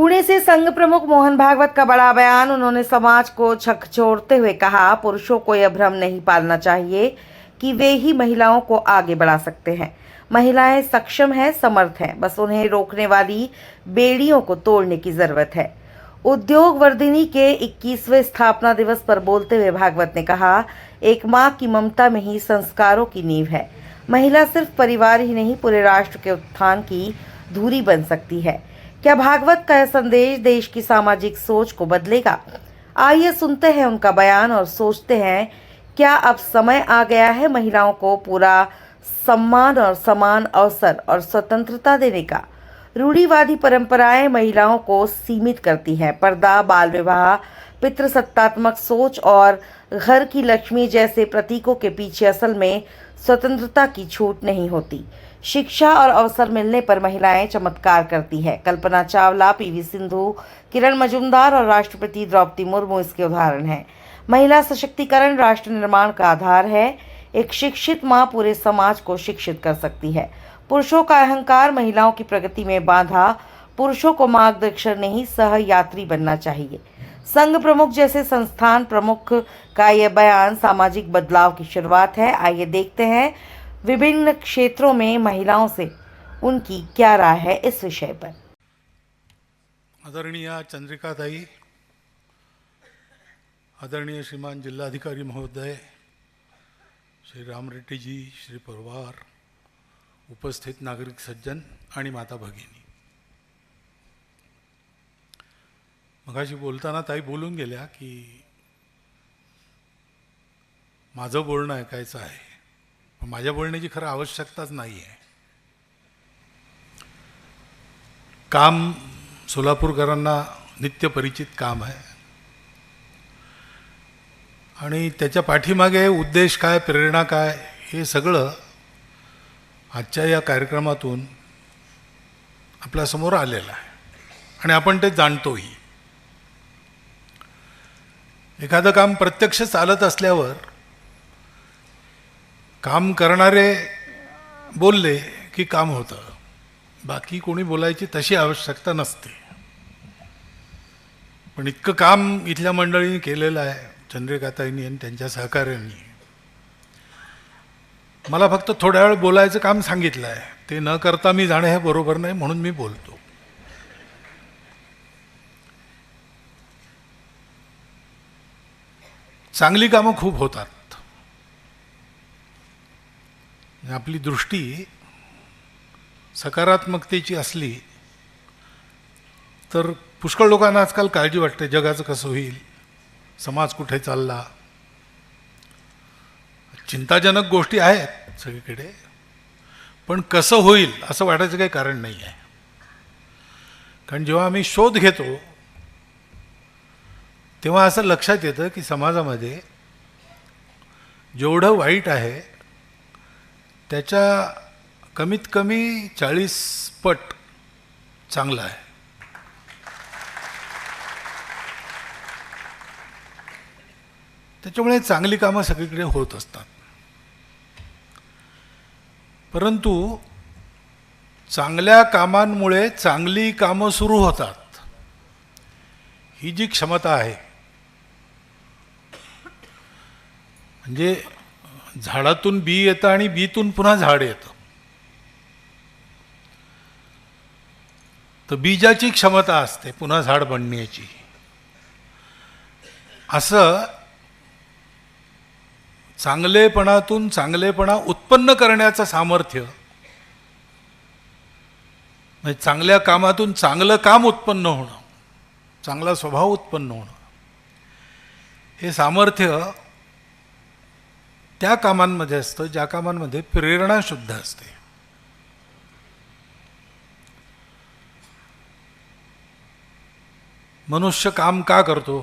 पुणे से संघ प्रमुख मोहन भागवत का बड़ा बयान। उन्होंने समाज को झकझोरते हुए कहा, पुरुषों को यह भ्रम नहीं पालना चाहिए कि वे ही महिलाओं को आगे बढ़ा सकते हैं। महिलाएं सक्षम हैं, समर्थ हैं, बस उन्हें रोकने वाली बेड़ियों को तोड़ने की जरूरत है। उद्योग वर्धिनी के 21वें स्थापना दिवस पर बोलते हुए भागवत ने कहा, एक माँ की ममता में ही संस्कारों की नींव है। महिला सिर्फ परिवार ही नहीं, पूरे राष्ट्र के उत्थान की धुरी बन सकती है। क्या भागवत का यह संदेश देश की सामाजिक सोच को बदलेगा? आइए सुनते हैं उनका बयान और सोचते हैं, क्या अब समय आ गया है महिलाओं को पूरा सम्मान और समान अवसर और स्वतंत्रता देने का? रूढ़िवादी परंपराएं महिलाओं को सीमित करती हैं। पर्दा, बाल विवाह, पितृसत्तात्मक सोच और घर की लक्ष्मी जैसे प्रतीकों के पीछे असल में स्वतंत्रता की छूट नहीं होती। शिक्षा और अवसर मिलने पर महिलाएं चमत्कार करती है। कल्पना चावला, पीवी सिंधु, किरण मजूमदार और राष्ट्रपति द्रौपदी मुर्मू इसके उदाहरण हैं। महिला सशक्तिकरण राष्ट्र निर्माण का आधार है। एक शिक्षित मां पूरे समाज को शिक्षित कर सकती है। पुरुषों का अहंकार महिलाओं की प्रगति में बाधा। पुरुषों को मार्गदर्शक नहीं, सहयात्री बनना चाहिए। संघ प्रमुख जैसे संस्थान प्रमुख का यह बयान सामाजिक बदलाव की शुरुआत है। आइए देखते हैं विभिन्न क्षेत्रों में महिलाओं से उनकी क्या राय है इस विषय पर। आदरणीय चंद्रिकाताई, आदरणीय श्रीमान जिल्हाधिकारी महोदय, श्री राम रेड्डी जी, श्री पवार, उपस्थित नागरिक सज्जन आणि माता भगिनी, मगाशी बोलताना ताई बोलून गेल्या की माझं बोलणं ऐकायचं आहे, पण माझ्या बोलण्याची खरं आवश्यकताच नाही आहे. काम सोलापूरकरांना नित्य परिचित काम आहे आणि त्याच्या पाठीमागे उद्देश काय, प्रेरणा काय, हे सगळं आजच्या या कार्यक्रमातून आपल्यासमोर आलेलं आहे आणि आपण ते जाणतोही. एखादं काम प्रत्यक्ष चालत असल्यावर काम करणारे बोलले की काम होतं, बाकी कोणी बोलायची तशी आवश्यकता नसते. पण इतकं काम इथल्या मंडळींनी केलेलं आहे, चंद्रिकाताईंनी आणि त्यांच्या सहकार्यांनी. मला फक्त थोड्या वेळ बोलायचं काम सांगितलं आहे, ते न करता मी जाणं हे बरोबर नाही, म्हणून मी बोलतो. चांगली कामं खूप होतात. आपली दृष्टी सकारात्मकतेची असली तर पुष्कळ लोकांना आजकाल काळजी वाटते, जगाचं कसं होईल, समाज कुठे चालला. चिंताजनक गोष्टी आहेत सगळीकडे, पण कसं होईल असं वाटायचं काही कारण नाही आहे. कारण जेव्हा आम्ही शोध घेतो तेव्हा असं लक्षात येतं की समाजामध्ये जेवढं वाईट आहे त्याच्या कमीत कमी 40 पट चांगलं आहे. त्याच्यामुळे चांगली कामं सगळीकडे होत असतात. परंतु चांगल्या कामांमुळे चांगली कामं सुरू होतात. ही जी क्षमता आहे, म्हणजे झाडातून बी येतं आणि बीतून पुन्हा झाड येतं, तर बीजाची क्षमता असते पुन्हा झाड बनण्याची. असं चांगलेपणातून चांगलेपणा उत्पन्न करण्याचं सामर्थ्य, म्हणजे चांगल्या कामातून चांगलं काम उत्पन्न होणं, चांगला स्वभाव उत्पन्न होणं, हे सामर्थ्य त्या कामांमध्ये असतं ज्या कामांमध्ये प्रेरणा शुद्ध असते. मनुष्य काम का करतो?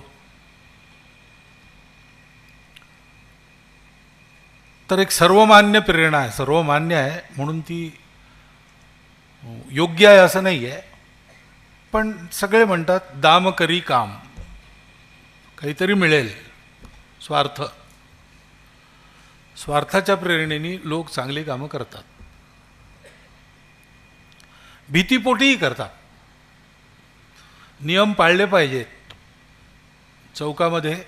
तर एक सर्वमान्य प्रेरणा आहे. सर्वमान्य आहे म्हणून ती योग्य आहे असं नाही आहे, पण सगळे म्हणतात दाम करी काम, काहीतरी मिळेल. स्वार्थाच्या प्रेरणेने लोक चांगली कामं करतात, भीतीपोटीही करतात. नियम पाळले पाहिजेत. चौकामध्ये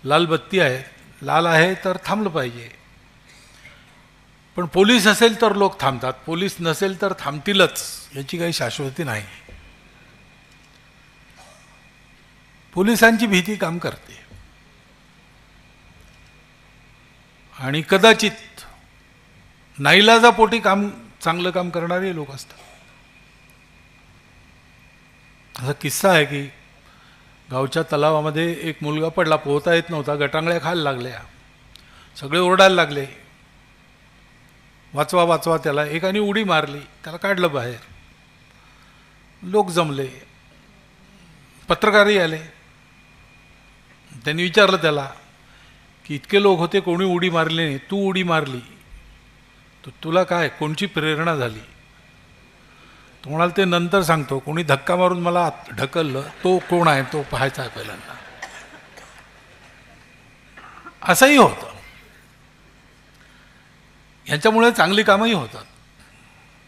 लाल बत्ती आहे, लाल आहे तर थांबलं पाहिजे. पण पोलीस असेल तर लोक थांबतात, पोलीस नसेल तर थांबतीलच, याची काही शाश्वती नाही. पोलिसांची भीती काम करते आणि कदाचित नाईलाजापोटी चांगलं काम करणारे लोक असतात. असा किस्सा आहे की गावच्या तलावामध्ये एक मुलगा पडला, पोहता येत नव्हता, गटांगळ्या खायला लागल्या, सगळे ओरडायला लागले, वाचवा वाचवा त्याला. एकाने उडी मारली, त्याला काढलं बाहेर. लोक जमले, पत्रकारही आले. त्यांनी विचारलं त्याला की इतके लोक होते, कोणी उडी मारली नाही, तू उडी मारली, तर तुला काय, कोणची प्रेरणा झाली? तो म्हणाल ते नंतर सांगतो, कोणी धक्का मारून मला ढकललं, तो कोण आहे तो पाहायचा आहे पहिल्यांदा. असंही होतं. याच्यामुळे चांगली कामंही होतात,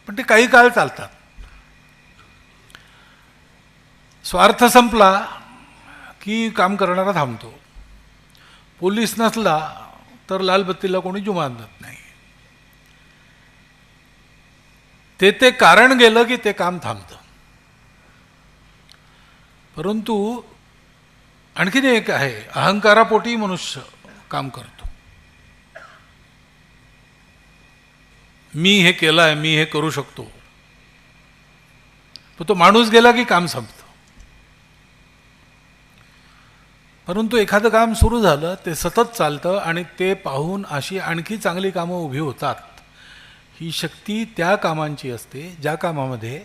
पण ते काही काळ चालतात. स्वार्थ संपला की काम करणारा थांबतो. पोलीस नसला तर लालबत्तीला कोणी जुमानत नाही. ते कारण गेलं की ते काम थांबतं. परंतु आणखीन एक आहे, अहंकारापोटी मनुष्य काम करतो. मी हे केलं आहे, मी हे करू शकतो. तो माणूस गेला की काम संपतं. परंतु एखादं काम सुरू झालं, ते सतत चालतं आणि ते पाहून अशी आणखी चांगली कामं उभी होतात. ही शक्ती त्या कामांची असते ज्या कामामध्ये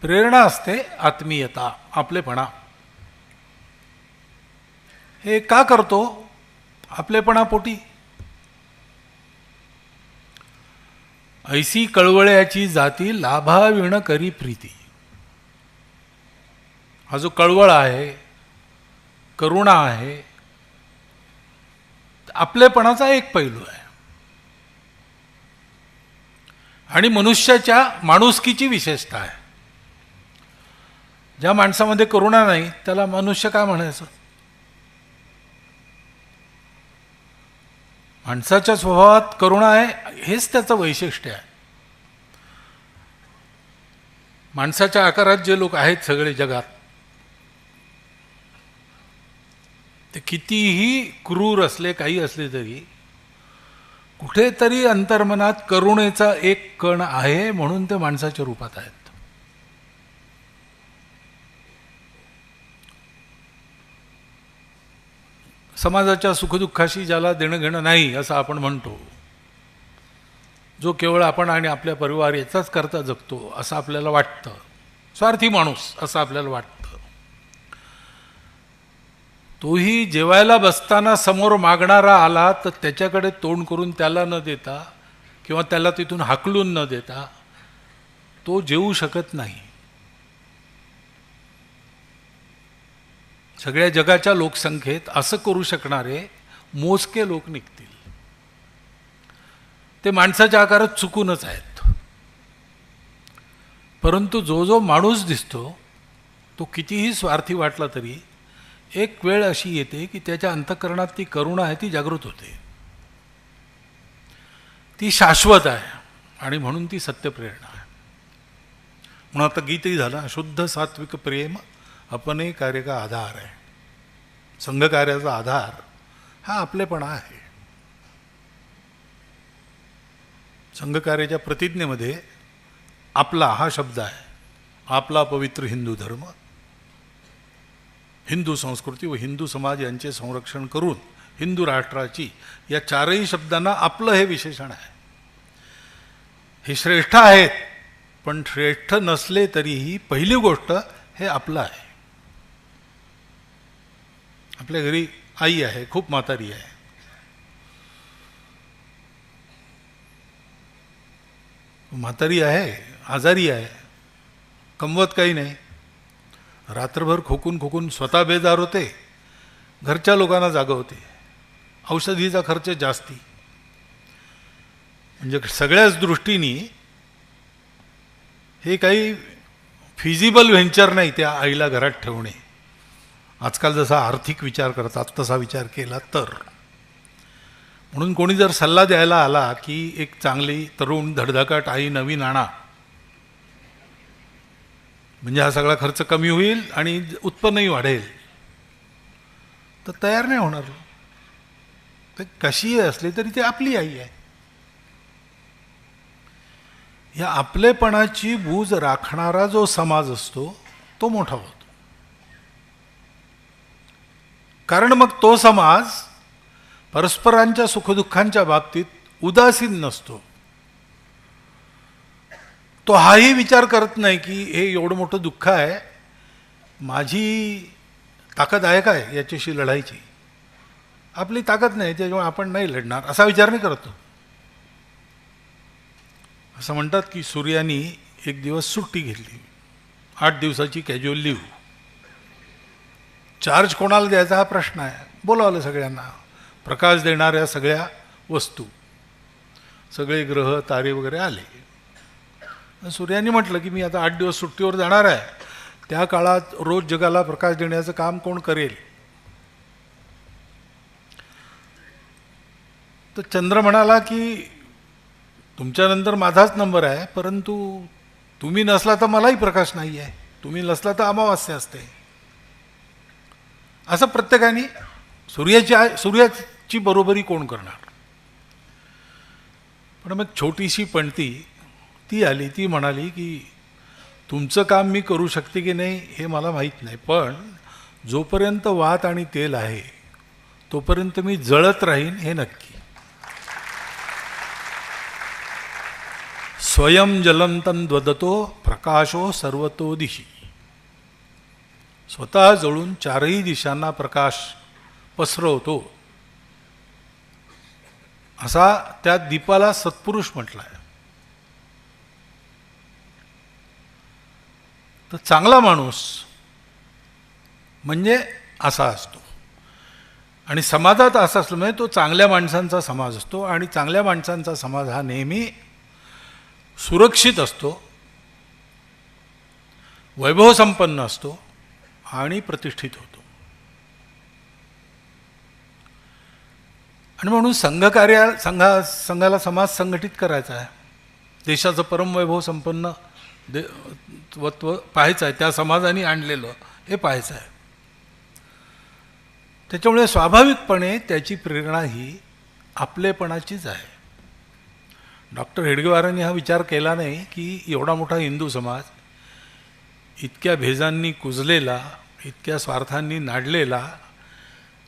प्रेरणा असते, आत्मीयता, आपलेपणा. हे का करतो? आपलेपणापोटी. ऐसी कळवळ्याची जाती, लाभाविण करी प्रीती. हा जो कळवळ आहे, करुणा आहे, आपलेपणाचा एक पैलू आहे. आणि मनुष्याच्या माणुसकीची विशेषता आहे. ज्या माणसामध्ये करुणा नाही त्याला मनुष्य काय म्हणायचं? माणसाच्या स्वभावात करुणा आहे, हेच त्याचं वैशिष्ट्य आहे. माणसाच्या आकारात जे लोक आहेत सगळे जगात, ते कितीही क्रूर असले, काही असले तरी कुठेतरी अंतर्मनात करुणेचा एक कण आहे, म्हणून ते माणसाच्या रूपात आहेत. समाजाच्या सुखदुःखाशी ज्याला देणं घेणं नाही असं आपण म्हणतो, जो केवळ आपण आणि आपल्या परिवार याचाच करता जगतो असं आपल्याला वाटतं, स्वार्थी माणूस असं आपल्याला वाटतं, तोही जेवायला बसताना समोर मागणारा आला तर त्याच्याकडे तोंड करून त्याला न देता किंवा त्याला तिथून हाकलून न देता तो जेवू शकत नाही. सगळ्या जगाच्या लोकसंख्येत असं करू शकणारे मोजके लोक निघतील. ते माणसाच्या आकारात चुकूनच आहेत. परंतु जो जो माणूस दिसतो तो कितीही स्वार्थी वाटला तरी एक वेळ अशी येते की त्याच्या अंतःकरणात ती करुणा आहे, ती जागृत होते, ती शाश्वत आहे आणि म्हणून ती सत्यप्रेरणा आहे. म्हणून आता गीतही झालं, शुद्ध सात्विक प्रेम अपने कार्य का आधार आहे. संघकार्याचा आधार हा आपलेपणा आहे. संघकार्याच्या प्रतिज्ञेमध्ये आपला हा शब्द आहे. आपला पवित्र हिंदू धर्म, हिंदू संस्कृती व हिंदू समाज यांचे संरक्षण करून हिंदू राष्ट्राची, या चारही शब्दांना आपलं हे विशेषण आहे. हे श्रेष्ठ आहेत, पण श्रेष्ठ नसले तरीही पहिली गोष्ट हे आपलं आहे. आपल्या घरी आई आहे, खूप म्हातारी आहे. म्हातारी आहे, आजारी आहे, कमवत काही नाही, रात्रभर खोकून खोकून स्वतः बेजार होते, घरच्या लोकांना जागवते, औषधीचा खर्च जास्ती. म्हणजे सगळ्याच दृष्टीने हे काही फिजिबल व्हेंचर नाही त्या आईला घरात ठेवणे. आजकाल जसा आर्थिक विचार करतात तसा विचार केला तर. म्हणून कोणी जर सल्ला द्यायला आला की एक चांगली तरुण धडधाकट आई नवीन आणा, म्हणजे हा सगळा खर्च कमी होईल आणि उत्पन्नही वाढेल, तर तयार नाही होणार. ते कशीही असली तरी ती आपली आई आहे. या आपलेपणाची बूज राखणारा जो समाज असतो तो मोठा होतो. कारण मग तो समाज परस्परांच्या सुखदुःखांच्या बाबतीत उदासीन नसतो. तो हाही विचार करत नाही की हे एवढं मोठं दुःख आहे, माझी ताकद आहे काय याच्याशी लढायची. आपली ताकद नाही त्याच्यामुळे आपण नाही लढणार असा विचार नाही करतो. असं म्हणतात की सूर्यानी एक दिवस सुट्टी घेतली, 8 दिवसाची कॅज्युअल लिव्ह. चार्ज कोणाला द्यायचा हा प्रश्न आहे. बोलावलं सगळ्यांना, प्रकाश देणाऱ्या सगळ्या वस्तू, सगळे ग्रह तारे वगैरे आले. सूर्याने म्हटलं की मी आता 8 दिवस सुट्टीवर जाणार आहे, त्या काळात रोज जगाला प्रकाश देण्याचं काम कोण करेल. तर चंद्र म्हणाला की तुमच्यानंतर माझाच नंबर आहे, परंतु तुम्ही नसला तर मलाही प्रकाश नाही आहे, तुम्ही नसला तर अमावास्या असते. असं प्रत्येकाने सूर्याची बरोबरी कोण करणार. पण मग छोटीशी पणती ती आली, ती म्हणाली की तुमचं काम मी करू शकते की नाही हे मला माहीत नाही, पण जोपर्यंत वात आणि तेल आहे तोपर्यंत मी जळत राहीन हे नक्की. स्वयं जलंतन द्वदतो प्रकाशो सर्वतो दिशी. स्वतः जळून चारही दिशांना प्रकाश पसरवतो असा त्या दीपाला सत्पुरुष म्हटलाय. तर चांगला माणूस म्हणजे असा असतो. आणि समाजात असा असल्यामुळे तो चांगल्या माणसांचा समाज असतो. आणि चांगल्या माणसांचा समाज हा नेहमी सुरक्षित असतो, वैभवसंपन्न असतो आणि प्रतिष्ठित होतो. आणि म्हणून संघाला समाज संघटित करायचा आहे. देशाचं परम वैभव संपन्न वत्व पाहायचं आहे, त्या समाजाने आणलेलं हे पाहायचं आहे. त्याच्यामुळे स्वाभाविकपणे त्याची प्रेरणा ही आपलेपणाचीच आहे. डॉक्टर हेडगेवारांनी हा विचार केला नाही की एवढा मोठा हिंदू समाज इतक्या भेजांनी कुजलेला, इतक्या स्वार्थांनी नाडलेला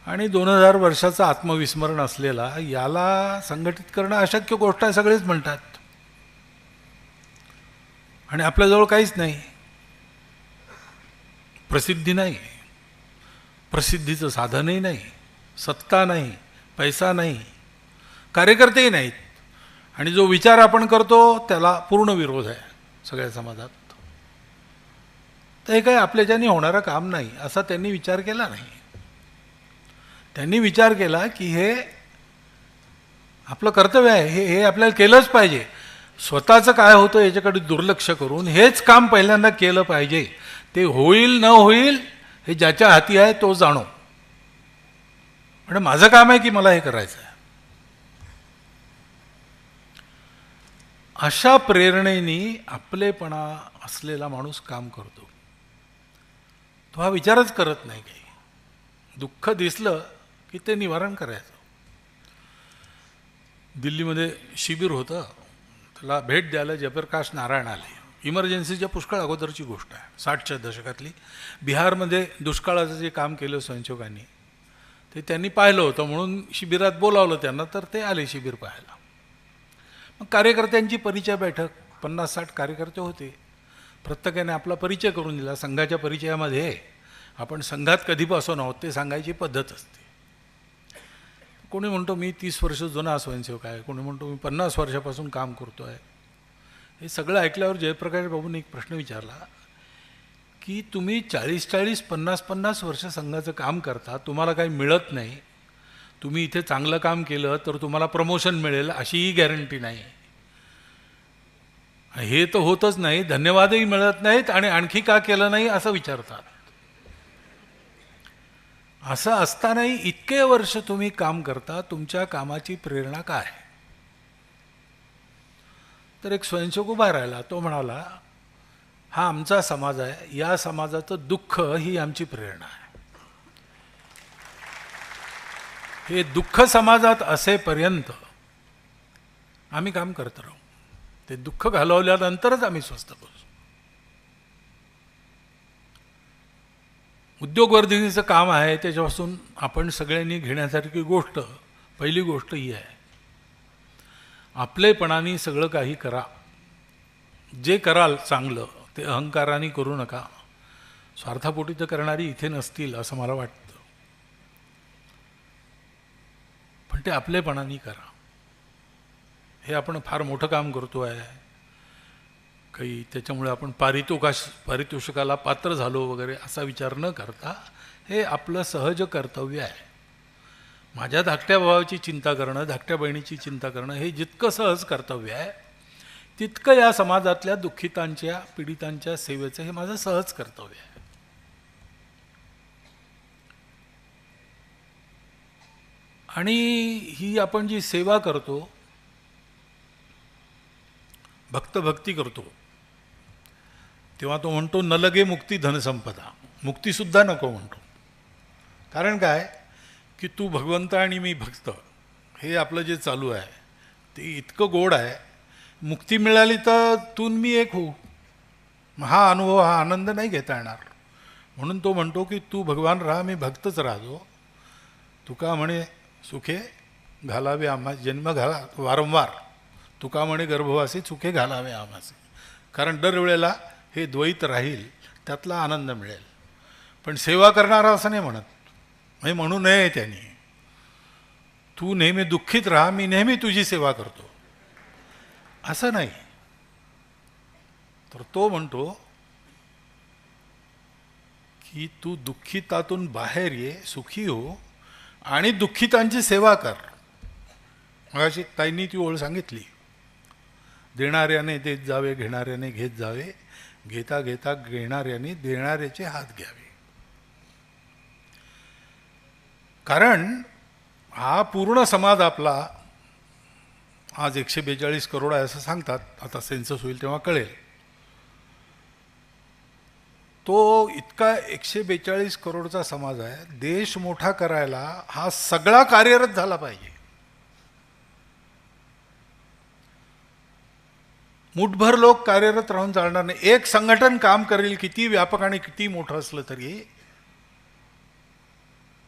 आणि 2000 वर्षाचं आत्मविस्मरण असलेला, याला संघटित करणं अशक्य गोष्ट आहे सगळेच म्हणतात. आणि आपल्याजवळ काहीच नाही, प्रसिद्धी नाही, प्रसिद्धीचं साधनही नाही, सत्ता नाही, पैसा नाही, कार्यकर्तेही नाहीत. आणि जो विचार आपण करतो त्याला पूर्ण विरोध आहे सगळ्या समाजात. तर हे काही आपल्याच्याने होणारं काम नाही असा त्यांनी विचार केला नाही. त्यांनी विचार केला की हे आपलं कर्तव्य आहे, हे आपल्याला केलंच पाहिजे. स्वतःचं काय होतं याच्याकडे दुर्लक्ष करून हेच काम पहिल्यांदा केलं पाहिजे. ते होईल न होईल हे ज्याच्या हाती आहे तो जाणो. म्हणजे माझं काम आहे की मला हे करायचं आहे. अशा प्रेरणेने आपलेपणा असलेला माणूस काम करतो. तो हा विचारच करत नाही काही. दुःख दिसलं की ते निवारण करायचं. दिल्लीमध्ये शिबिर होतं, त्याला भेट द्यायला जयप्रकाश नारायण आले. इमर्जन्सीच्या पुष्कळ अगोदरची गोष्ट आहे, 60च्या दशकातली. बिहारमध्ये दुष्काळाचं जे काम केलं स्वयंसेवकांनी ते त्यांनी पाहिलं होतं, म्हणून शिबिरात बोलावलं त्यांना, तर ते आले शिबिर पाहायला. मग कार्यकर्त्यांची परिचय बैठक, 50-60 कार्यकर्ते होते. प्रत्येकाने आपला परिचय करून दिला. संघाच्या परिचयामध्ये आपण संघात कधीपासून आहोत ते सांगायची पद्धत असते. कोणी म्हणतो मी 30 वर्ष जुना स्वयंसेवक आहे, कोणी म्हणतो मी 50 वर्षापासून काम करतो आहे. हे सगळं ऐकल्यावर जयप्रकाश बाबूंनी एक प्रश्न विचारला की तुम्ही 40-40, 50-50 वर्ष संघाचं काम करता, तुम्हाला काही मिळत नाही, तुम्ही इथे चांगलं काम केलं तर तुम्हाला प्रमोशन मिळेल अशीही गॅरंटी नाही. हे तर होतच नाही, धन्यवादही मिळत नाहीत आणि आणखी का केलं नाही असं विचारतात. असं असतानाही इतके वर्ष तुम्ही काम करता, तुमच्या कामाची प्रेरणा काय? तर एक स्वयंसेवक उभा राहिला, तो म्हणाला, हा आमचा समाज आहे, या समाजाचं दुःख ही आमची प्रेरणा आहे. हे दुःख समाजात असेपर्यंत आम्ही काम करत राहू. ते दुःख घालवल्यानंतरच आम्ही स्वस्थ बसू. उद्योगवर्धिनीचं काम आहे, त्याच्यापासून आपण सगळ्यांनी घेण्यासारखी गोष्ट, पहिली गोष्ट ही आहे, आपलेपणाने सगळं काही करा. जे कराल चांगलं ते अहंकाराने करू नका. स्वार्थापोटी तर करणारी इथे नसतील असं मला वाटतं, पण ते आपलेपणाने करा. हे आपण फार मोठं काम करतो आहे, काही त्याच्यामुळे आपण पारितोषिकाला पात्र झालो वगैरे असा विचार न करता हे आपलं सहज कर्तव्य आहे. माझ्या धाकट्या भावाची चिंता करणं, धाकट्या बहिणीची चिंता करणं हे जितकं सहज कर्तव्य आहे, तितकं या समाजातल्या दुःखितांच्या, पीडितांच्या सेवेचं हे माझं सहज कर्तव्य आहे. आणि ही आपण जी सेवा करतो, भक्ती करतो, तेव्हा तो म्हणतो न लगे मुक्ती धनसंपदा, मुक्तीसुद्धा नको म्हणतो. कारण काय की तू भगवंत आणि मी भक्त, हे आपलं जे चालू आहे ते इतकं गोड आहे. मुक्ती मिळाली तर तू मी एक होऊ, हा अनुभव, हा आनंद नाही घेता येणार. म्हणून तो म्हणतो की तू भगवान राहा, मी भक्तच राहतो. तुका म्हणे सुखे घालावे आम्हा, जन्म घाला वारंवार, तुका म्हणे गर्भवासी सुखे घालावे आम्हासे. कारण दरवेळेला हे द्वैत राहील, त्यातला आनंद मिळेल. पण सेवा करणारा असं नाही म्हणत, म्हणजे म्हणू नये त्यांनी, तू नेहमी दुःखित राहा, मी नेहमी तुझी सेवा करतो, असं नाही. तर तो म्हणतो की तू दुःखितातून बाहेर ये, सुखी हो आणि दुःखितांची सेवा कर. मगाशी ताईंनी ती ओळ सांगितली, देणाऱ्याने देत जावे, घेणाऱ्याने घेत जावे, घेता घेता घेणाऱ्याने देणाऱ्याचे हात घ्यावे. कारण हा पूर्ण समाज आपला आज 142 करोड आहे असं सांगतात, आता सेन्सस होईल तेव्हा कळेल. तो इतका 142 करोडचा समाज आहे. देश मोठा करायला हा सगळा कार्यरत झाला पाहिजे. मुठभर लोक कार्यरत राहून चालणार नाही. एक संघटन काम करेल, किती व्यापक आणि किती मोठं असलं तरी.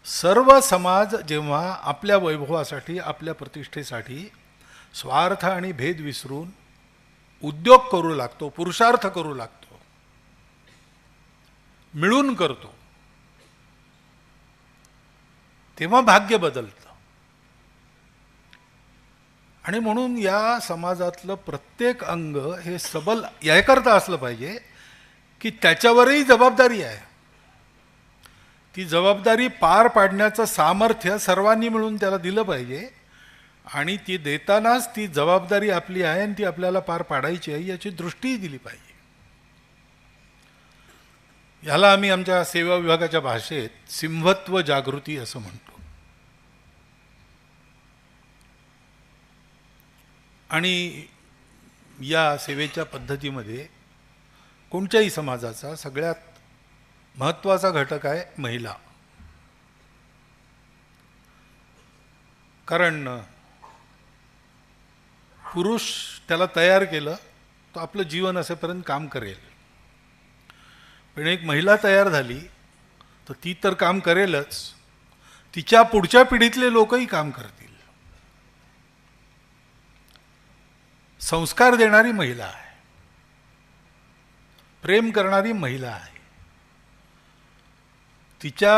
सर्व समाज जेव्हा आपल्या वैभवासाठी, आपल्या प्रतिष्ठेसाठी स्वार्थ आणि भेद विसरून उद्योग करू लागतो, पुरुषार्थ करू लागतो, मिळून करतो, तेव्हा भाग्य बदलतं. आणि म्हणून या समाजातलं प्रत्येक अंग हे सबल याकरता असलं पाहिजे की त्याच्यावरही जबाबदारी आहे. ती जबाबदारी पार पाडण्याचं सामर्थ्य सर्वांनी मिळून त्याला दिलं पाहिजे. आणि ती देतानाच ती जबाबदारी आपली आहे आणि ती आपल्याला पार पाडायची आहे याची दृष्टीही दिली पाहिजे. ह्याला आम्ही आमच्या सेवा विभागाच्या भाषेत सिंहत्व जागृती असं म्हणतो. आणि या सेवेच्या पद्धतीमध्ये कोणत्याही समाजाचा सगळ्यात महत्त्वाचा घटक आहे महिला. कारण पुरुष त्याला तयार केलं तर आपलं जीवन असेपर्यंत काम करेल, पण एक महिला तयार झाली तर ती तर काम करेलच, तिच्या पुढच्या पिढीतले लोकही काम करतील. संस्कार देणारी महिला आहे, प्रेम करणारी महिला आहे. तिच्या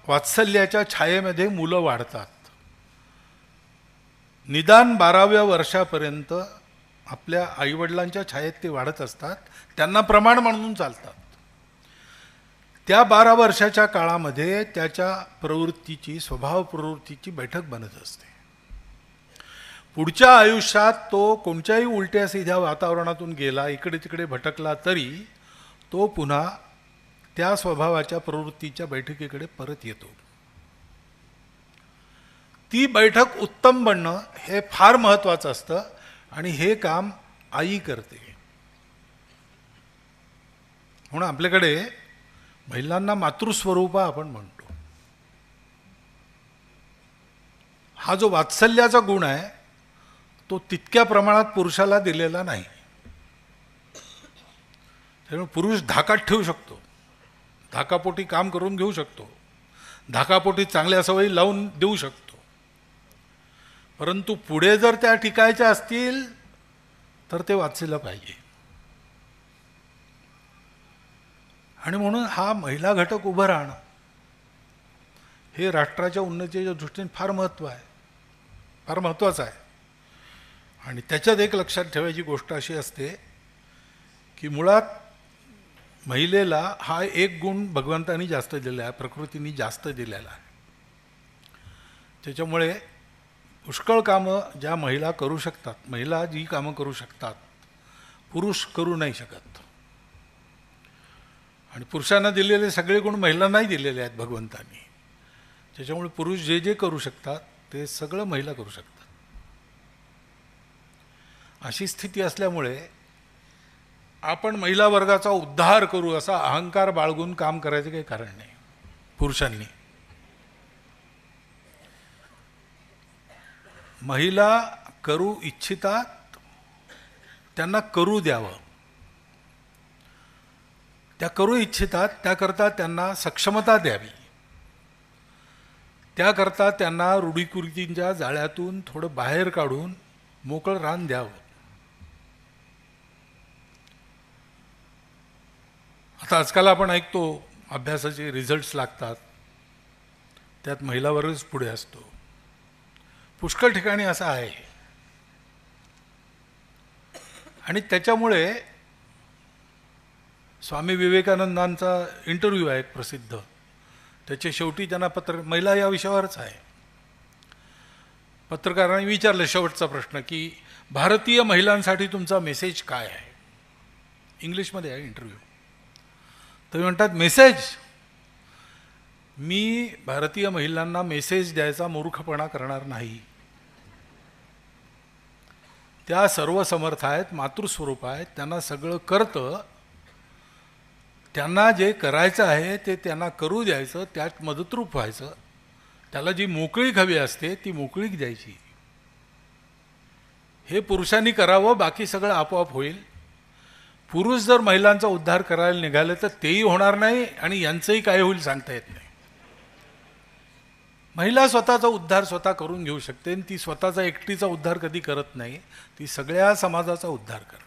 वात्सल्याच्या छायेमध्ये मुलं वाढतात. निदान 12व्या वर्षापर्यंत आपल्या आईवडिलांच्या छायेत ते वाढत असतात, त्यांना प्रमाण म्हणून चालतात. त्या 12 वर्षाच्या काळामध्ये त्याच्या प्रवृत्तीची, स्वभाव प्रवृत्तीची बैठक बनत असते. पुढच्या आयुष्यात तो कोणत्याही उलट्या सीध्या वातावरणातून गेला, इकडे तिकडे भटकला, तरी तो पुन्हा त्या स्वभावाच्या प्रवृत्तीच्या बैठकीकडे परत येतो. ती बैठक उत्तम बनणं हे फार महत्त्वाचं असतं आणि हे काम आई करते. म्हणून आपल्याकडे महिलांना मातृस्वरूपा आपण म्हणतो. हा जो वात्सल्याचा गुण आहे तो तितक्या प्रमाणात पुरुषाला दिलेला नाही. त्यामुळे पुरुष धाकात ठेवू शकतो, धाकापोटी काम करून घेऊ शकतो, धाकापोटी चांगल्या सवयी लावून देऊ शकतो. परंतु पुढे जर त्या टिकायच्या असतील तर ते वाचलं पाहिजे. आणि म्हणून हा महिला घटक उभं राहणं हे राष्ट्राच्या उन्नतीच्या दृष्टीने फार महत्त्वाचं आहे. आणि त्याच्यात एक लक्षात ठेवायची गोष्ट अशी असते की मुळात महिलेला हा एक गुण भगवंतानी जास्त दिलेला आहे, प्रकृतीने जास्त दिलेला आहे. त्याच्यामुळे पुष्कळ कामं ज्या महिला करू शकतात, महिला जी कामं करू शकतात पुरुष करू नाही शकत. आणि पुरुषांना दिलेले सगळे गुण महिलांनाही दिलेले आहेत भगवंतांनी. त्याच्यामुळे पुरुष जे जे करू शकतात ते सगळं महिला करू शकतात. अशी स्थिती असल्यामुळे आपण महिला वर्गाचा उद्धार करू असा अहंकार बाळगून काम करायचं काही कारण नाही. पुरुषांनी महिला करू इच्छितात त्यांना करू द्यावं. त्या करू इच्छितात त्याकरता त्यांना सक्षमता द्यावी, त्याकरता त्यांना रूढीकुरीतींच्या जाळ्यातून थोडं बाहेर काढून मोकळं रान द्यावं. आता आजकाल आपण ऐकतो अभ्यासाचे रिझल्ट्स लागतात, त्यात महिला वर्गच पुढे असतो. पुष्कळ ठिकाणी असं आहे. आणि त्याच्यामुळे स्वामी विवेकानंदांचा इंटरव्ह्यू आहे एक प्रसिद्ध, त्याच्या शेवटी त्यांना महिला या विषयावरच आहे. पत्रकारांनी विचारलं शेवटचा प्रश्न की भारतीय महिलांसाठी तुमचा मेसेज काय आहे. इंग्लिशमध्ये आहे इंटरव्ह्यू. तर म्हणतात मेसेज, मी भारतीय महिलांना मेसेज द्यायचा मूर्खपणा करणार नाही. त्या सर्व समर्थ आहेत, मातृस्वरूप आहेत, त्यांना सगळं करतं. त्यांना जे करायचं आहे ते त्यांना करू द्यायचं, त्यात मदतरूप व्हायचं. त्याला जी मोकळीक हवी असते ती मोकळीक द्यायची. हे पुरुषांनी करावं, बाकी सगळं आपोआप होईल. पुरुष जर महिलांचा उद्धार करायला निघाले तर तेही होणार नाही आणि यांचंही काय होईल सांगता येत नाही. महिला स्वतःचा उद्धार स्वतः करून घेऊ शकते आणि ती स्वतःचा एकटीचा उद्धार कधी करत नाही, ती सगळ्या समाजाचा उद्धार करते.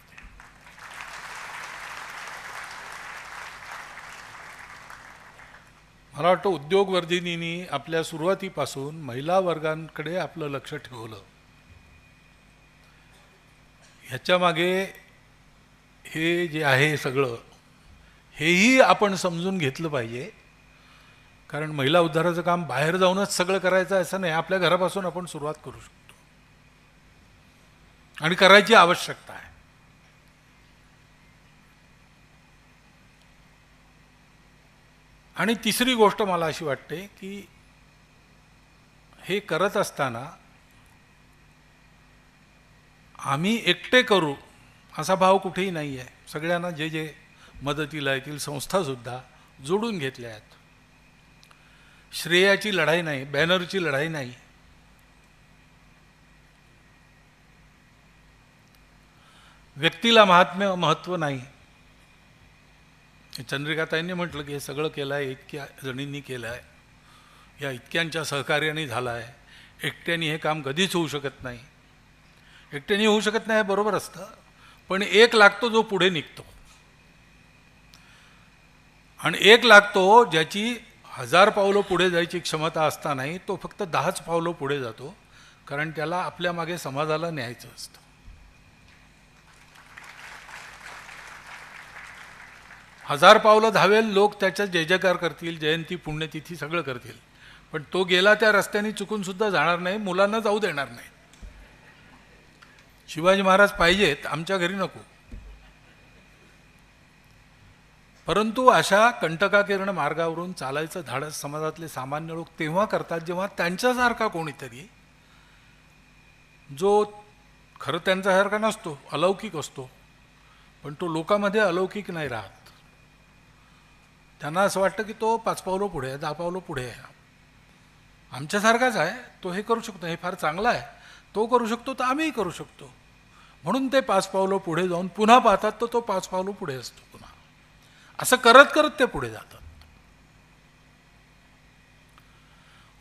मला वाटतं उद्योगवर्धिनींनी आपल्या सुरुवातीपासून महिला वर्गांकडे आपलं लक्ष ठेवलं. ह्याच्या मागे हे जे आहे सगळं हेही आपण समजून घेतलं पाहिजे. कारण महिला उद्धाराचं काम बाहेर जाऊनच सगळं करायचं असं नाही, आपल्या घरापासून आपण सुरुवात करू शकतो आणि करायची आवश्यकता आहे. आणि तिसरी गोष्ट मला अशी वाटते की हे करत असताना आम्ही एकटे करू असा भाव कुठेही नाही आहे. सगळ्यांना जे जे मदतीला येतील संस्थासुद्धा जोडून घेतल्या आहेत. श्रेयाची लढाई नाही, बॅनरची लढाई नाही. व्यक्तीला महत्त्व नाही. चंद्रिकाताईंनी म्हटलं की हे सगळं केलं आहे, इतक्या जणींनी केलं आहे, या इतक्यांच्या सहकार्याने झालं आहे. एकट्याने हे काम कधीच होऊ शकत नाही. एकट्याने होऊ शकत नाही बरोबर असतं, पण एक लागतो जो पुढे निघतो. आणि एक लागतो ज्याची 1000 पावलं पुढे जायची क्षमता असतानाही तो फक्त 10च पावलं पुढे जातो, कारण त्याला आपल्या मागे समाजाला न्यायचं असतं. हजार पावलं धावेल लोक त्याच्यात जय जयकार करतील, जयंती पुण्यतिथी सगळं करतील, पण तो गेला त्या रस्त्याने चुकून सुद्धा जाणार नाही, मुलांना जाऊ देणार नाही. शिवाजी महाराज पाहिजेत, आमच्या घरी नको. परंतु अशा कंटकाकिरण मार्गावरून चालायचं धाडस समाजातले सामान्य लोक तेव्हा करतात जेव्हा त्यांच्यासारखा कोणीतरी, जो खरं त्यांच्यासारखा नसतो, अलौकिक असतो, पण तो लोकांमध्ये अलौकिक नाही राहत. त्यांना असं वाटतं की तो 5 पावलं पुढे आहे, 10 पावलं पुढे आहे, आमच्यासारखाच आहे, तो हे करू शकतो, हे फार चांगला आहे, तो करू शकतो तर आम्हीही करू शकतो. म्हणून ते 5 पावलं पुढे जाऊन पुन्हा पाहतात तर तो 5 पावलं पुढे असतो पुन्हा. असं करत करत ते पुढे जातात.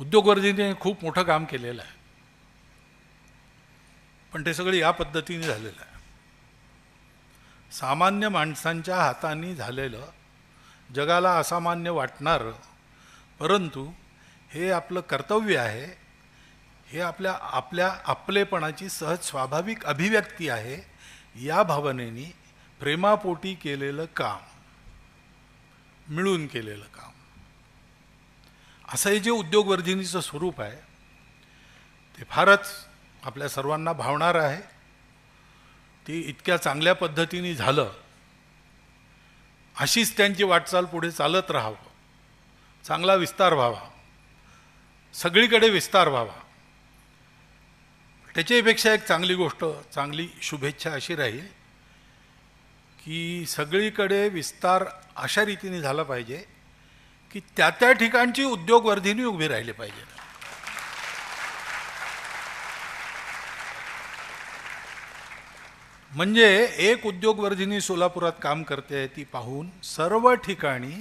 उद्योगवर्धीने खूप मोठं काम केलेलं आहे, पण ते सगळं या पद्धतीने झालेलं आहे. सामान्य माणसांच्या हाताने झालेलं, जगाला असामान्य वाटणारं, परंतु हे आपलं कर्तव्य आहे, हे आपल्या आपलेपणाची सहज स्वाभाविक अभिव्यक्ती आहे, या भावनेने प्रेमापोटी केलेलं काम, मिळून केलेलं काम, असं हे जे उद्योगवर्धिनीचं स्वरूप आहे ते फारच आपल्या सर्वांना भावणारं आहे. ती इतक्या चांगल्या पद्धतीने झालं, अशीच त्यांची वाटचाल पुढे चालत राहावं, चांगला विस्तार व्हावा, सगळीकडे विस्तार व्हावा. त्याच्यापेक्षा एक चांगली गोष्ट, चांगली शुभेच्छा अशी राहील की सगळीकडे विस्तार अशा रीतीने झाला पाहिजे की त्या त्या ठिकाणची उद्योगवर्धिनी उभी राहिली पाहिजे. म्हणजे एक उद्योगवर्धिनी सोलापुरात काम करते ती पाहून सर्व ठिकाणी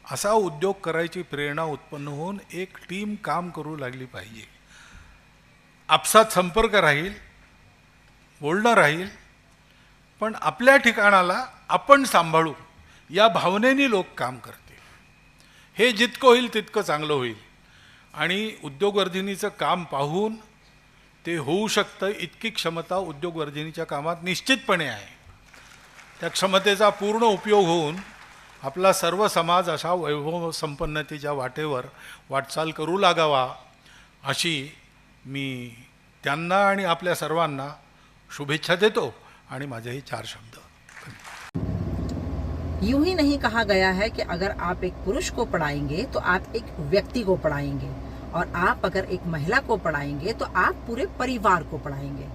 असा उद्योग करायची प्रेरणा उत्पन्न होऊन एक टीम काम करू लागली पाहिजे. आपसात संपर्क राहील, बोलणं राहील, पण आपल्या ठिकाणाला आपण सांभाळू या भावनेने लोक काम करते. हे जितकं होईल तितकं चांगलं होईल. आणि उद्योगवर्धिनीचं काम पाहून ते होऊ शकतं इतकी क्षमता उद्योगवर्धिनीच्या कामात निश्चितपणे आहे. त्या क्षमतेचा पूर्ण उपयोग होऊन आपला सर्व समाज अशा वैभव संपन्नतेच्या वाटेवर वाटचाल करू लागावा, अशी मी त्यांना आणि आपल्या सर्वांना शुभेच्छा देतो आणि माझेही 4 शब्द. यूं ही नहीं कहा गया है कि अगर आप एक पुरुष को पढ़ाएंगे तो आप एक व्यक्ति को पढ़ाएंगे, और आप अगर एक महिला को पढ़ाएंगे तो आप पूरे परिवार को पढ़ाएंगे.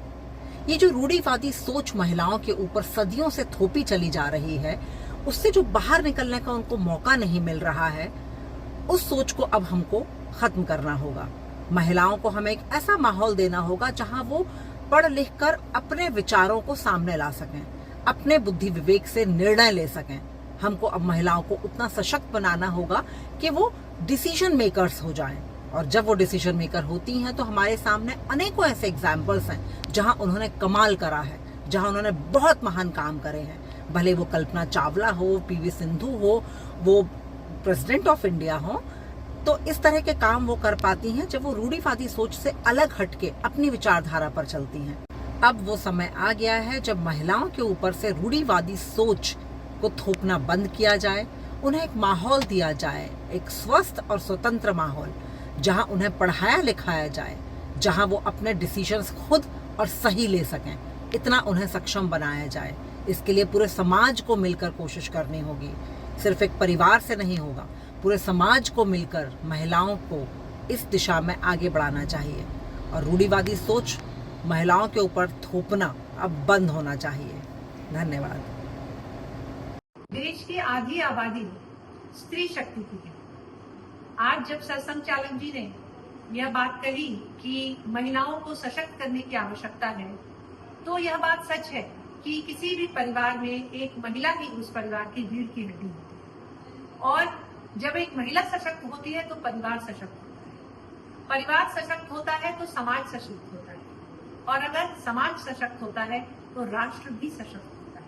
ये जो रूढ़िवादी सोच महिलाओं के ऊपर सदियों से थोपी चली जा रही है, उससे जो बाहर निकलने का उनको मौका नहीं मिल रहा है, उस सोच को अब हमको खत्म करना होगा. महिलाओं को हमें एक ऐसा माहौल देना होगा जहां वो पढ़ लिख कर अपने विचारों को सामने ला सकें, अपने बुद्धि विवेक से निर्णय ले सकें. हमको अब महिलाओं को उतना सशक्त बनाना होगा कि वो डिसीजन मेकर्स हो जाएं. और जब वो डिसीजन मेकर होती हैं तो हमारे सामने अनेकों ऐसे एग्जाम्पल्स हैं जहां उन्होंने कमाल करा है, जहां उन्होंने बहुत महान काम करे हैं. भले वो कल्पना चावला हो, पीवी सिंधु हो, वो प्रेसिडेंट ऑफ इंडिया हो, तो इस तरह के काम वो कर पाती हैं जब वो रूढ़िवादी सोच से अलग हटके अपनी विचारधारा पर चलती हैं. अब वो समय आ गया है जब महिलाओं के ऊपर से रूढ़िवादी सोच को थोपना बंद किया जाए, उन्हें एक माहौल दिया जाए, एक स्वस्थ और स्वतंत्र माहौल, जहां उन्हें पढ़ाया लिखाया जाए, जहां वो अपने डिसीजंस खुद और सही ले सकें, इतना उन्हें सक्षम बनाया जाए. इसके लिए पूरे समाज को मिलकर कोशिश करनी होगी. सिर्फ एक परिवार से नहीं होगा, पूरे समाज को मिलकर महिलाओं को इस दिशा में आगे बढ़ाना चाहिए. और रूढ़िवादी सोच महिलाओं के ऊपर थोपना अब बंद होना चाहिए. धन्यवाद. देश की आधी आबादी स्त्री शक्ति की है. आज जब सरसंघ चालक जी ने यह बात कही कि महिलाओं को सशक्त करने की आवश्यकता है, तो यह बात सच है कि किसी भी परिवार में एक महिला ही उस परिवार की रीढ़ की हड्डी होती है. और जब एक महिला सशक्त होती है तो परिवार सशक्त होता है. परिवार सशक्त होता है तो समाज सशक्त होता है, और अगर समाज सशक्त होता है तो राष्ट्र भी सशक्त होता है.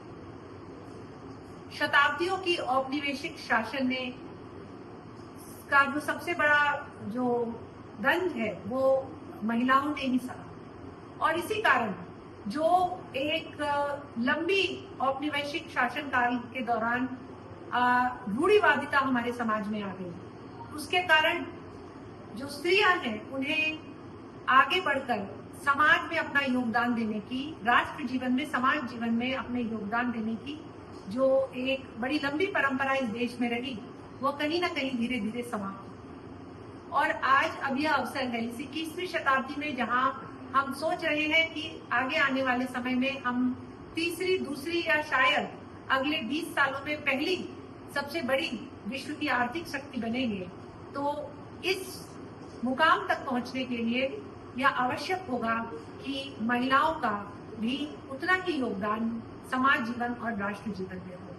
शताब्दियों की औपनिवेशिक शासन ने का जो सबसे बड़ा जो दंड है वो महिलाओं ने ही सहा, और इसी कारण जो एक लंबी औपनिवेशिक शासनकाल के दौरान रूढ़िवादिता हमारे समाज में आ गई, उसके कारण जो स्त्रियां हैं उन्हें आगे बढ़कर समाज में अपना योगदान देने की, राष्ट्र जीवन में, समाज जीवन में अपने योगदान देने की जो एक बड़ी लंबी परंपरा इस देश में रही, वो कहीं ना कहीं धीरे धीरे समाप्त हुई। और आज अब यह अवसर है इस 21वीं शताब्दी में, जहां हम सोच रहे हैं कि आगे आने वाले समय में हम तीसरी, दूसरी या शायद अगले 20 सालों में पहली सबसे बड़ी विश्व की आर्थिक शक्ति बनेंगे, तो इस मुकाम तक पहुंचने के लिए यह आवश्यक होगा कि महिलाओं का भी उतना ही योगदान समाज जीवन और राष्ट्र जीवन में हो।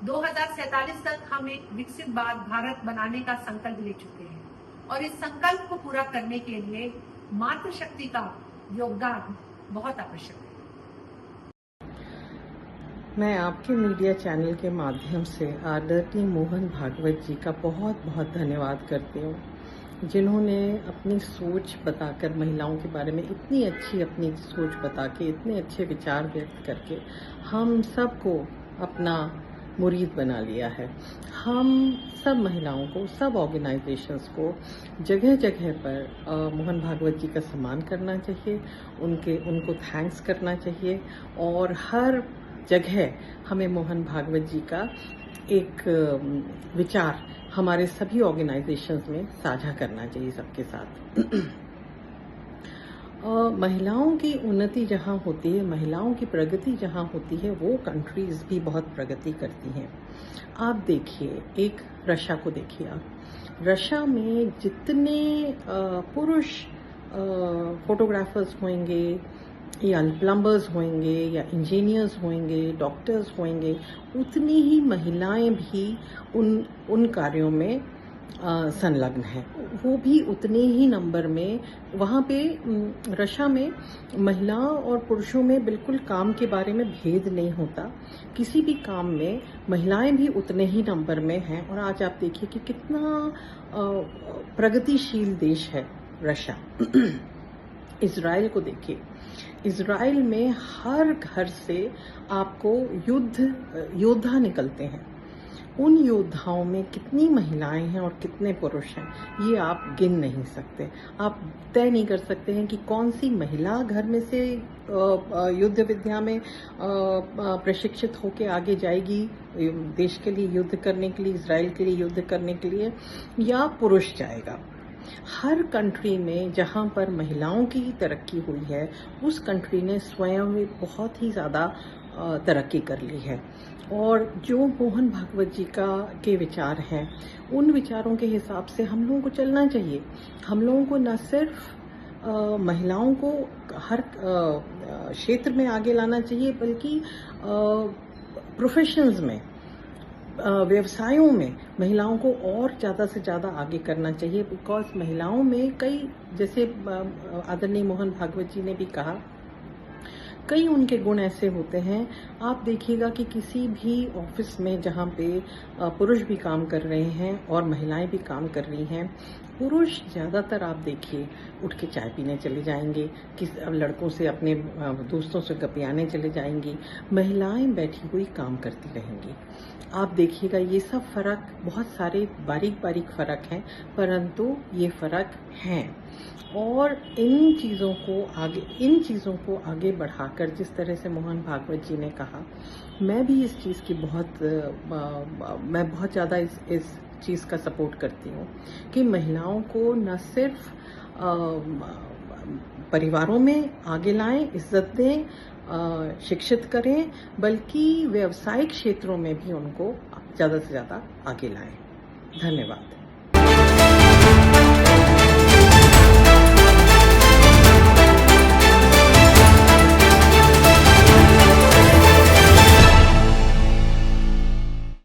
2047 तक हम एक विकसित भारत बनाने का संकल्प ले चुके हैं और इस संकल्प को पूरा करने के लिए मातृशक्ति का योगदान बहुत आवश्यक है। मैं आपके मीडिया चैनल के माध्यम से आदरणीय मोहन भागवत जी का बहुत बहुत धन्यवाद करती हूँ, जिन्होंने अपनी सोच बताकर महिलाओं के बारे में इतनी अच्छी अपनी सोच बता के, इतने अच्छे विचार व्यक्त करके हम सबको अपना मुरीद बना लिया है। हम सब महिलाओं को, सब ऑर्गेनाइजेशंस को जगह जगह पर मोहन भागवत जी का सम्मान करना चाहिए, उनको थैंक्स करना चाहिए और हर जगह हमें मोहन भागवत जी का एक विचार हमारे सभी ऑर्गेनाइजेशंस में साझा करना चाहिए सबके साथ। महिलाओं की उन्नति जहाँ होती है, महिलाओं की प्रगति जहाँ होती है, वो कंट्रीज भी बहुत प्रगति करती हैं। आप देखिए, एक रशिया को देखिए आप, रशिया में जितने पुरुष फोटोग्राफर्स होंगे या प्लम्बर्स होंगे या इंजीनियर्स होंगे, डॉक्टर्स होंगे, उतनी ही महिलाएं भी उन कार्यों में संलग्न हैं। वो भी उतने ही नंबर में वहाँ पे रशिया में महिलाओं और पुरुषों में बिल्कुल काम के बारे में भेद नहीं होता। किसी भी काम में महिलाएं भी उतने ही नंबर में हैं। और आज आप देखिए कि कितना प्रगतिशील देश है रशिया। इजराइल को देखिए, इजराइल में हर घर से आपको योद्धा निकलते हैं। उन योद्धाओं में कितनी महिलाएं हैं और कितने पुरुष हैं, ये आप गिन नहीं सकते। आप तय नहीं कर सकते हैं कि कौन सी महिला घर में से युद्ध विद्या में प्रशिक्षित होकर आगे जाएगी देश के लिए युद्ध करने के लिए, इजराइल के लिए युद्ध करने के लिए, या पुरुष जाएगा। हर कंट्री में जहां पर महिलाओं की तरक्की हुई है, उस कंट्री ने स्वयं में बहुत ही ज़्यादा तरक्की कर ली है। और जो मोहन भागवत जी के विचार हैं, उन विचारों के हिसाब से हम लोगों को चलना चाहिए। हम लोगों को न सिर्फ महिलाओं को हर क्षेत्र में आगे लाना चाहिए, बल्कि प्रोफेशंस में, व्यवसायों में महिलाओं को और ज़्यादा से ज़्यादा आगे करना चाहिए। बिकॉज महिलाओं में कई, जैसे आदरणीय मोहन भागवत जी ने भी कहा, कई उनके गुण ऐसे होते हैं। आप देखिएगा कि किसी भी ऑफिस में जहाँ पे पुरुष भी काम कर रहे हैं और महिलाएं भी काम कर रही हैं, पुरुष ज़्यादातर आप देखिए उठ के चाय पीने चले जाएंगे, लड़कों से, अपने दोस्तों से गपियाने चले जाएंगी, महिलाएं बैठी हुई काम करती रहेंगी। आप देखिएगा ये सब फ़र्क, बहुत सारे बारीक बारीक फ़र्क हैं, परंतु ये फ़र्क हैं। और इन चीज़ों को आगे बढ़ाकर, जिस तरह से मोहन भागवत जी ने कहा, मैं भी इस चीज़ की मैं बहुत ज़्यादा इस चीज़ का सपोर्ट करती हूँ कि महिलाओं को न सिर्फ परिवारों में आगे लाएं, इज्जत दें, शिक्षित करें, बल्कि व्यावसायिक क्षेत्रों में भी उनको ज़्यादा से ज़्यादा आगे लाएं। धन्यवाद।